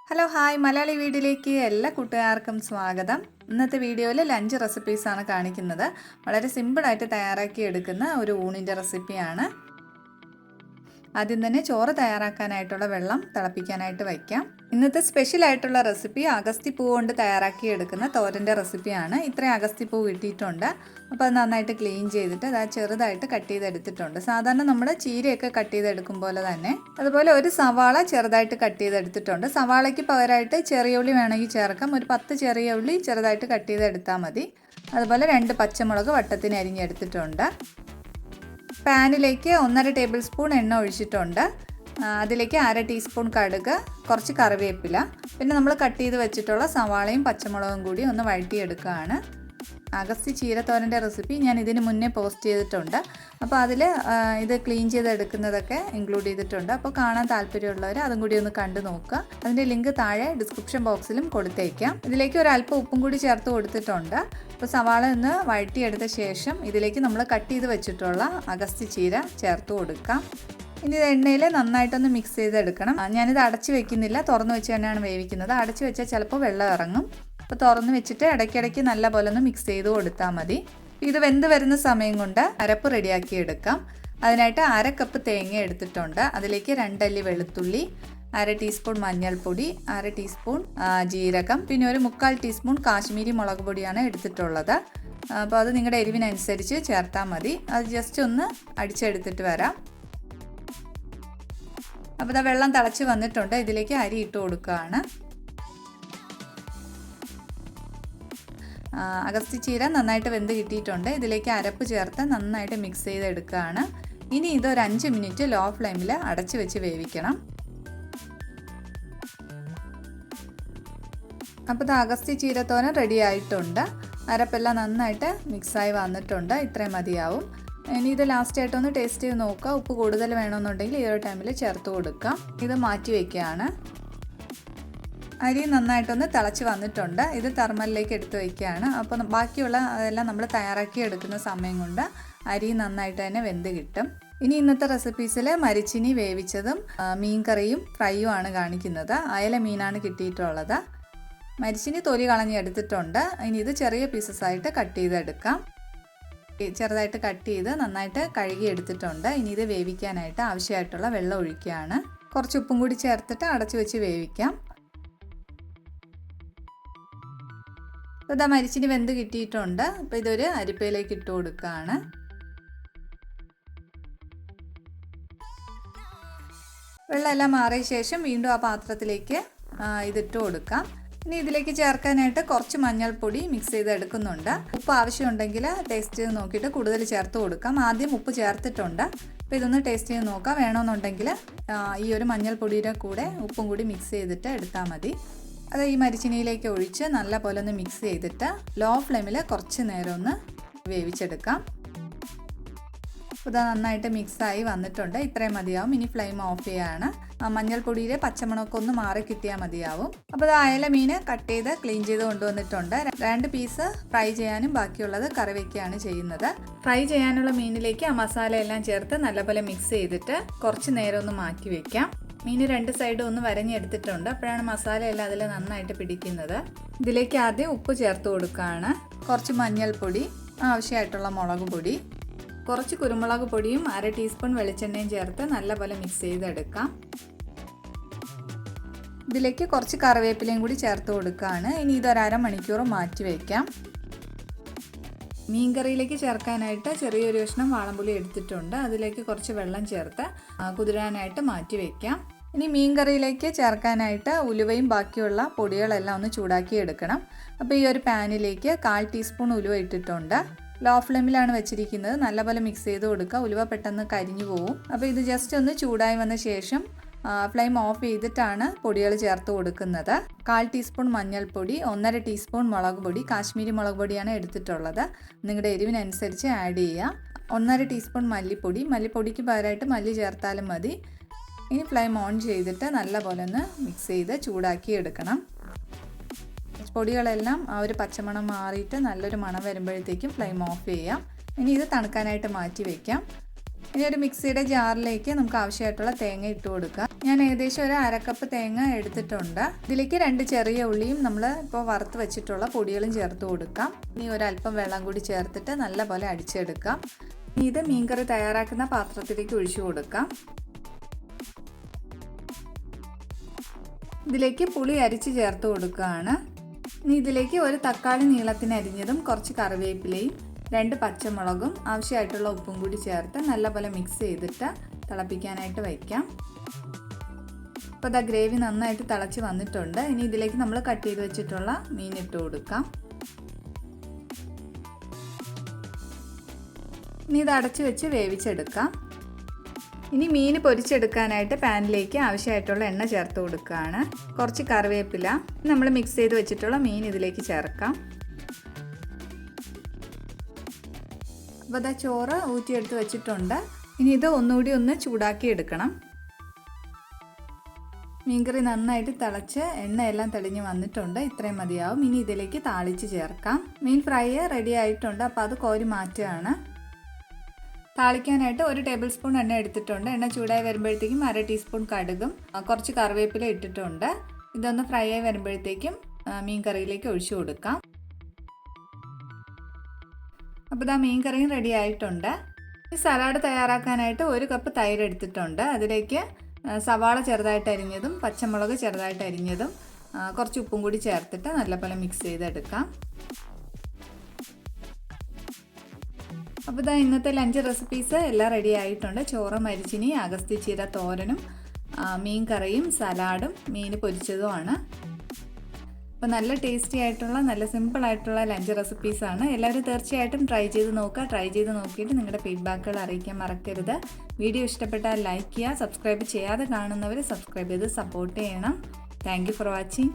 Hello hi Malayali വീഡിയോയിലേക്ക് എല്ലാ കൂട്ടുകാർക്കും സ്വാഗതം. ഇന്നത്തെ വീഡിയോയിൽ ലഞ്ച് റെസിപ്പീസാണ് കാണിക്കുന്നത്. വളരെ സിമ്പിളായിട്ട് തയ്യാറാക്കി എടുക്കുന്ന ഒരു ഊണിൻ്റെ റെസിപ്പിയാണ്. ആദ്യം തന്നെ ചോറ് തയ്യാറാക്കാനായിട്ടുള്ള വെള്ളം തിളപ്പിക്കാനായിട്ട് വയ്ക്കാം. ഇന്നത്തെ സ്പെഷ്യലായിട്ടുള്ള റെസിപ്പി അഗസ്തിപ്പൂ കൊണ്ട് തയ്യാറാക്കി എടുക്കുന്ന തോരൻ്റെ റെസിപ്പിയാണ്. ഇത്രയും അഗസ്തിപ്പൂ കിട്ടിയിട്ടുണ്ട്. അപ്പോൾ അത് നന്നായിട്ട് ക്ലീൻ ചെയ്തിട്ട് അത് ചെറുതായിട്ട് കട്ട് ചെയ്തെടുത്തിട്ടുണ്ട്. സാധാരണ നമ്മൾ ചീരയൊക്കെ കട്ട് ചെയ്തെടുക്കും പോലെ തന്നെ. അതുപോലെ ഒരു സവാള ചെറുതായിട്ട് കട്ട് ചെയ്തെടുത്തിട്ടുണ്ട്. സവാളയ്ക്ക് പകരമായിട്ട് ചെറിയ ഉള്ളി വേണമെങ്കിൽ ചേർക്കാം. ഒരു 10 ചെറിയ ഉള്ളി ചെറുതായിട്ട് കട്ട് ചെയ്തെടുത്താൽ മതി. അതുപോലെ 2 പച്ചമുളക് വട്ടത്തിന് അരിഞ്ഞെടുത്തിട്ടുണ്ട്. പാനിലേക്ക് 1.5 ടേബിൾ സ്പൂൺ എണ്ണ ഒഴിച്ചിട്ടുണ്ട്. അതിലേക്ക് 1/2 ടീസ്പൂൺ കടുക്, കുറച്ച് കറിവേപ്പില, പിന്നെ നമ്മൾ കട്ട് ചെയ്ത് വെച്ചിട്ടുള്ള സവാളയും പച്ചമുളകും കൂടി ഒന്ന് വഴറ്റിയെടുക്കുകയാണ്. അഗസ്തി ചീരത്തോരൻ്റെ റെസിപ്പി ഞാൻ ഇതിന് മുന്നേ പോസ്റ്റ് ചെയ്തിട്ടുണ്ട്. അപ്പോൾ അതിൽ ഇത് ക്ലീൻ ചെയ്തെടുക്കുന്നതൊക്കെ ഇൻക്ലൂഡ് ചെയ്തിട്ടുണ്ട്. അപ്പോൾ കാണാൻ താല്പര്യമുള്ളവർ അതും കൂടി ഒന്ന് കണ്ടു നോക്കുക. അതിൻ്റെ ലിങ്ക് താഴെ ഡിസ്ക്രിപ്ഷൻ ബോക്സിലും കൊടുത്തേക്കാം. ഇതിലേക്ക് ഒരല്പം ഉപ്പും കൂടി ചേർത്ത് കൊടുത്തിട്ടുണ്ട്. അപ്പോൾ സവാള ഒന്ന് വഴറ്റിയെടുത്ത ശേഷം ഇതിലേക്ക് നമ്മൾ കട്ട് ചെയ്ത് വെച്ചിട്ടുള്ള അഗസ്തി ചീര ചേർത്ത് കൊടുക്കാം. ഇനി ഇത് എണ്ണയിൽ നന്നായിട്ടൊന്ന് മിക്സ് ചെയ്തെടുക്കണം. ഞാനിത് അടച്ചു വെക്കുന്നില്ല, തുറന്ന് വെച്ച് തന്നെയാണ് വേവിക്കുന്നത്. അടച്ചു വെച്ചാൽ ചിലപ്പോൾ വെള്ളം ഇറങ്ങും. അപ്പോൾ തുറന്ന് വെച്ചിട്ട് ഇടയ്ക്കിടയ്ക്ക് നല്ല പോലെ ഒന്ന് മിക്സ് ചെയ്ത് കൊടുത്താൽ മതി. ഇത് വെന്ത് വരുന്ന സമയം കൊണ്ട് അരപ്പ് റെഡിയാക്കി എടുക്കാം. അതിനായിട്ട് 1/2 കപ്പ് തേങ്ങ എടുത്തിട്ടുണ്ട്. അതിലേക്ക് 2 അല്ലി വെളുത്തുള്ളി, 1/2 ടീസ്പൂൺ മഞ്ഞൾപ്പൊടി, 1/2 ടീസ്പൂൺ ജീരകം, പിന്നെ ഒരു 1/4 ടീസ്പൂൺ കാശ്മീരി മുളക് പൊടിയാണ് എടുത്തിട്ടുള്ളത്. അപ്പോൾ അത് നിങ്ങളുടെ എരിവിനനുസരിച്ച് ചേർത്താൽ മതി. അത് ജസ്റ്റ് ഒന്ന് അടിച്ചെടുത്തിട്ട് വരാം. അപ്പോൾ ഇതാ വെള്ളം തിളച്ച് വന്നിട്ടുണ്ട്. ഇതിലേക്ക് അരി ഇട്ട് കൊടുക്കുകയാണ്. അഗസ്തി ചീര നന്നായിട്ട് വെന്ത് കിട്ടിയിട്ടുണ്ട്. ഇതിലേക്ക് അരപ്പ് ചേർത്ത് നന്നായിട്ട് മിക്സ് ചെയ്തെടുക്കുകയാണ്. ഇനി ഇതൊരു 5 മിനിറ്റ് ലോ ഫ്ലെയിമിൽ അടച്ച് വെച്ച് വേവിക്കണം. അപ്പോൾ ഇത് അഗസ്തി ചീരത്തോരൻ റെഡി ആയിട്ടുണ്ട്. അരപ്പെല്ലാം നന്നായിട്ട് മിക്സായി വന്നിട്ടുണ്ട്. ഇത്രയും മതിയാവും. ഇനി ഇത് ലാസ്റ്റായിട്ടൊന്ന് ടേസ്റ്റ് ചെയ്ത് നോക്കുക. ഉപ്പ് കൂടുതൽ വേണമെന്നുണ്ടെങ്കിൽ ഈ ഒരു ടൈമിൽ ചേർത്ത് കൊടുക്കാം. ഇത് മാറ്റി വയ്ക്കുകയാണ്. അരി നന്നായിട്ടൊന്ന് തിളച്ച് വന്നിട്ടുണ്ട്. ഇത് തെർമലിലേക്ക് എടുത്ത് വയ്ക്കുകയാണ്. അപ്പോൾ ബാക്കിയുള്ള അതെല്ലാം നമ്മൾ തയ്യാറാക്കി എടുക്കുന്ന സമയം കൊണ്ട് അരി നന്നായിട്ട് തന്നെ വെന്ത് കിട്ടും. ഇനി ഇന്നത്തെ റെസിപ്പീസിൽ മരിച്ചിനി വേവിച്ചതും മീൻ കറിയും ഫ്രൈയും ആണ് കാണിക്കുന്നത്. അയല മീനാണ് കിട്ടിയിട്ടുള്ളത്. മരിച്ചിനി തൊലി കളഞ്ഞെടുത്തിട്ടുണ്ട്. ഇനി ഇത് ചെറിയ പീസസ് ആയിട്ട് കട്ട് ചെയ്തെടുക്കാം. ചെറുതായിട്ട് കട്ട് ചെയ്ത് നന്നായിട്ട് കഴുകി എടുത്തിട്ടുണ്ട്. ഇനി ഇത് വേവിക്കാനായിട്ട് ആവശ്യമായിട്ടുള്ള വെള്ളം ഒഴിക്കുകയാണ്. കുറച്ച് ഉപ്പും കൂടി ചേർത്തിട്ട് അടച്ചു വെച്ച് വേവിക്കാം. ഇതാ മരിച്ചിനി വെന്ത് കിട്ടിയിട്ടുണ്ട്. അപ്പോൾ ഇതൊരു അരിപ്പയിലേക്ക് ഇട്ട് കൊടുക്കുകയാണ്. വെള്ളമെല്ലാം മാറിയ ശേഷം വീണ്ടും ആ പാത്രത്തിലേക്ക് ഇതിട്ട് കൊടുക്കാം. ഇനി ഇതിലേക്ക് ചേർക്കാനായിട്ട് കുറച്ച് മഞ്ഞൾപ്പൊടി മിക്സ് ചെയ്ത് എടുക്കുന്നുണ്ട്. ഉപ്പ് ആവശ്യമുണ്ടെങ്കിൽ ടേസ്റ്റ് ചെയ്ത് നോക്കിയിട്ട് കൂടുതൽ ചേർത്ത് കൊടുക്കാം. ആദ്യം ഉപ്പ് ചേർത്തിട്ടുണ്ട്. അപ്പോൾ ഇതൊന്ന് ടേസ്റ്റ് ചെയ്ത് നോക്കാം. വേണമെന്നുണ്ടെങ്കിൽ ഈ ഒരു മഞ്ഞൾപ്പൊടിയുടെ കൂടെ ഉപ്പും കൂടി മിക്സ് ചെയ്തിട്ട് എടുത്താൽ മതി. അത് ഈ മരിച്ചിനിയിലേക്ക് ഒഴിച്ച് നല്ല പോലെ ഒന്ന് മിക്സ് ചെയ്തിട്ട് ലോ ഫ്ലെയിമിൽ കുറച്ച് നേരം ഒന്ന് വേവിച്ചെടുക്കാം. ഇത് നന്നായിട്ട് മിക്സായി വന്നിട്ടുണ്ട്. ഇത്രയും മതിയാവും. ഇനി ഫ്ലെയിം ഓഫ് ചെയ്യാണ്. മഞ്ഞൾപ്പൊടിയിലെ പച്ചമണമൊക്കെ ഒന്ന് മാറി കിട്ടിയാൽ മതിയാവും. അപ്പോൾ ഇത് അയല മീൻ കട്ട് ചെയ്ത് ക്ലീൻ ചെയ്ത് കൊണ്ടുവന്നിട്ടുണ്ട്. 2 പീസ് ഫ്രൈ ചെയ്യാനും ബാക്കിയുള്ളത് കറി വയ്ക്കുകയാണ് ചെയ്യുന്നത്. ഫ്രൈ ചെയ്യാനുള്ള മീനിലേക്ക് ആ മസാലയെല്ലാം ചേർത്ത് നല്ലപോലെ മിക്സ് ചെയ്തിട്ട് കുറച്ച് നേരം ഒന്ന് മാറ്റി വയ്ക്കാം. മീൻ 2 സൈഡും ഒന്ന് വരഞ്ഞെടുത്തിട്ടുണ്ട്. അപ്പോഴാണ് മസാലയെല്ലാം അതിൽ നന്നായിട്ട് പിടിക്കുന്നത്. ഇതിലേക്ക് ആദ്യം ഉപ്പ് ചേർത്ത് കൊടുക്കുകയാണ്. കുറച്ച് മഞ്ഞൾപ്പൊടി, ആവശ്യമായിട്ടുള്ള മുളക് പൊടി, കുറച്ച് കുരുമുളക് പൊടിയും 1/2 ടീസ്പൂൺ വെളിച്ചെണ്ണയും ചേർത്ത് നല്ലപോലെ മിക്സ് ചെയ്തെടുക്കാം. ഇതിലേക്ക് കുറച്ച് കറിവേപ്പിലയും കൂടി ചേർത്ത് കൊടുക്കുകയാണ്. ഇനി ഇതൊരു അരമണിക്കൂർ മാറ്റി വയ്ക്കാം. മീൻകറിയിലേക്ക് ചേർക്കാനായിട്ട് ചെറിയൊരു കഷ്ണം വാളംപുളി എടുത്തിട്ടുണ്ട്. അതിലേക്ക് കുറച്ച് വെള്ളം ചേർത്ത് കുതിരാനായിട്ട് മാറ്റി വയ്ക്കാം. ഇനി മീൻകറിയിലേക്ക് ചേർക്കാനായിട്ട് ഉലുവയും ബാക്കിയുള്ള പൊടികളെല്ലാം ഒന്ന് ചൂടാക്കി എടുക്കണം. അപ്പോൾ ഈ ഒരു പാനിലേക്ക് 1/4 ടീസ്പൂൺ ഉലുവ ഇട്ടിട്ടുണ്ട്. ലോ ഫ്ലെയിമിലാണ് വെച്ചിരിക്കുന്നത്. നല്ലപോലെ മിക്സ് ചെയ്ത് കൊടുക്കുക. ഉലുവ പെട്ടെന്ന് കരിഞ്ഞു പോവും. അപ്പോൾ ഇത് ജസ്റ്റ് ഒന്ന് ചൂടായി വന്ന ശേഷം ഫ്ലെയിം ഓഫ് ചെയ്തിട്ടാണ് പൊടികൾ ചേർത്ത് കൊടുക്കുന്നത്. 1/4 ടീസ്പൂൺ മഞ്ഞൾപ്പൊടി, 1.5 ടീസ്പൂൺ മുളക് പൊടി, കാശ്മീരി മുളക് പൊടിയാണ് എടുത്തിട്ടുള്ളത്. നിങ്ങളുടെ എരിവിനനുസരിച്ച് ആഡ് ചെയ്യുക. 1.5 ടീസ്പൂൺ മല്ലിപ്പൊടി, മല്ലിപ്പൊടിക്ക് പകരമായിട്ട് മല്ലി ചേർത്താലും മതി. ഇനി ഫ്ലെയിം ഓൺ ചെയ്തിട്ട് നല്ലപോലെ ഒന്ന് മിക്സ് ചെയ്ത് ചൂടാക്കി എടുക്കണം. പൊടികളെല്ലാം ആ ഒരു പച്ചമണം മാറിയിട്ട് നല്ലൊരു മണം വരുമ്പോഴത്തേക്കും ഫ്ലെയിം ഓഫ് ചെയ്യാം. ഇനി ഇത് തണുക്കാനായിട്ട് മാറ്റി വയ്ക്കാം. ഇനി ഒരു മിക്സിയുടെ ജാറിലേക്ക് നമുക്ക് ആവശ്യമായിട്ടുള്ള തേങ്ങ ഇട്ട് കൊടുക്കാം. ഞാൻ ഏകദേശം ഒരു അരക്കപ്പ് തേങ്ങ എടുത്തിട്ടുണ്ട്. ഇതിലേക്ക് 2 ചെറിയ ഉള്ളിയും നമ്മൾ ഇപ്പോൾ വറുത്ത് വെച്ചിട്ടുള്ള പൊടികളും ചേർത്ത് കൊടുക്കാം. ഇനി ഒരല്പം വെള്ളം കൂടി ചേർത്തിട്ട് നല്ലപോലെ അടിച്ചെടുക്കാം. ഇനി ഇത് മീൻകറി തയ്യാറാക്കുന്ന പാത്രത്തിലേക്ക് ഒഴിച്ചു കൊടുക്കാം. ഇതിലേക്ക് പുളി അരിച്ച് ചേർത്ത് കൊടുക്കുകയാണ്. ഇനി ഇതിലേക്ക് ഒരു തക്കാളി നീളത്തിന് അരിഞ്ഞതും കുറച്ച് കറിവേപ്പിലയും 2 പച്ചമുളകും ആവശ്യമായിട്ടുള്ള ഉപ്പും കൂടി ചേർത്ത് നല്ലപോലെ മിക്സ് ചെയ്തിട്ട് തിളപ്പിക്കാനായിട്ട് വയ്ക്കാം. അപ്പോൾ ഇതാ ഗ്രേവി നന്നായിട്ട് തിളച്ച് വന്നിട്ടുണ്ട്. ഇനി ഇതിലേക്ക് നമ്മൾ കട്ട് ചെയ്ത് വെച്ചിട്ടുള്ള മീൻ ഇട്ട് കൊടുക്കാം. ഇനി ഇത് അടച്ച് വെച്ച് വേവിച്ചെടുക്കാം. ഇനി മീൻ പൊരിച്ചെടുക്കാനായിട്ട് പാനിലേക്ക് ആവശ്യമായിട്ടുള്ള എണ്ണ ചേർത്ത് കൊടുക്കുകയാണ്. കുറച്ച് കറിവേപ്പില, നമ്മൾ മിക്സ് ചെയ്ത് വെച്ചിട്ടുള്ള മീൻ ഇതിലേക്ക് ചേർക്കാം. അപ്പോൾ ഇതാ ചോറ് ഊറ്റിയെടുത്ത് വെച്ചിട്ടുണ്ട്. ഇനി ഇത് ഒന്നുകൂടി ഒന്ന് ചൂടാക്കി എടുക്കണം. മീൻകറി നന്നായിട്ട് തിളച്ച് എണ്ണയെല്ലാം തെളിഞ്ഞ് വന്നിട്ടുണ്ട്. ഇത്രയും മതിയാവും. ഇനി ഇതിലേക്ക് താളിച്ച് ചേർക്കാം. മീൻ ഫ്രൈ റെഡി ആയിട്ടുണ്ട്. അപ്പോൾ അത് കോരി മാറ്റുകയാണ്. താളിക്കാനായിട്ട് 1 ടേബിൾ സ്പൂൺ എണ്ണ എടുത്തിട്ടുണ്ട്. എണ്ണ ചൂടായി വരുമ്പോഴത്തേക്കും 1/2 ടീസ്പൂൺ കടുകും കുറച്ച് കറിവേപ്പില ഇട്ടിട്ടുണ്ട്. ഇതൊന്ന് ഫ്രൈ ആയി വരുമ്പോഴത്തേക്കും മീൻ കറിയിലേക്ക് ഒഴിച്ചു കൊടുക്കാം. അപ്പോൾ ഇതാ മീൻ കറിയും റെഡി ആയിട്ടുണ്ട്. ഈ സലാഡ് തയ്യാറാക്കാനായിട്ട് 1 കപ്പ് തൈര് എടുത്തിട്ടുണ്ട്. അതിലേക്ക് സവാള ചെറുതായിട്ട് അരിഞ്ഞതും പച്ചമുളക് ചെറുതായിട്ട് അരിഞ്ഞതും കുറച്ച് ഉപ്പും കൂടി ചേർത്തിട്ട് നല്ലപോലെ മിക്സ് ചെയ്തെടുക്കാം. അപ്പോൾ ഇതാ ഇന്നത്തെ ലഞ്ച് റെസിപ്പീസ് എല്ലാം റെഡി ആയിട്ടുണ്ട്. ചോറ്, മരിച്ചിനി, അഗസ്ത്യച്ചീര തോരനും മീൻ കറിയും സലാഡും മീൻ പൊരിച്ചതുമാണ്. അപ്പോൾ നല്ല ടേസ്റ്റി ആയിട്ടുള്ള നല്ല സിമ്പിൾ ആയിട്ടുള്ള ലഞ്ച് റെസിപ്പീസാണ്. എല്ലാവരും തീർച്ചയായിട്ടും ട്രൈ ചെയ്ത് നോക്കുക. ട്രൈ ചെയ്ത് നോക്കിയിട്ട് നിങ്ങളുടെ ഫീഡ്ബാക്കുകൾ അറിയിക്കാൻ മറക്കരുത്. വീഡിയോ ഇഷ്ടപ്പെട്ടാൽ ലൈക്ക് ചെയ്യുക. സബ്സ്ക്രൈബ് ചെയ്യാതെ കാണുന്നവർ സബ്സ്ക്രൈബ് ചെയ്ത് സപ്പോർട്ട് ചെയ്യണം. Thank you for watching.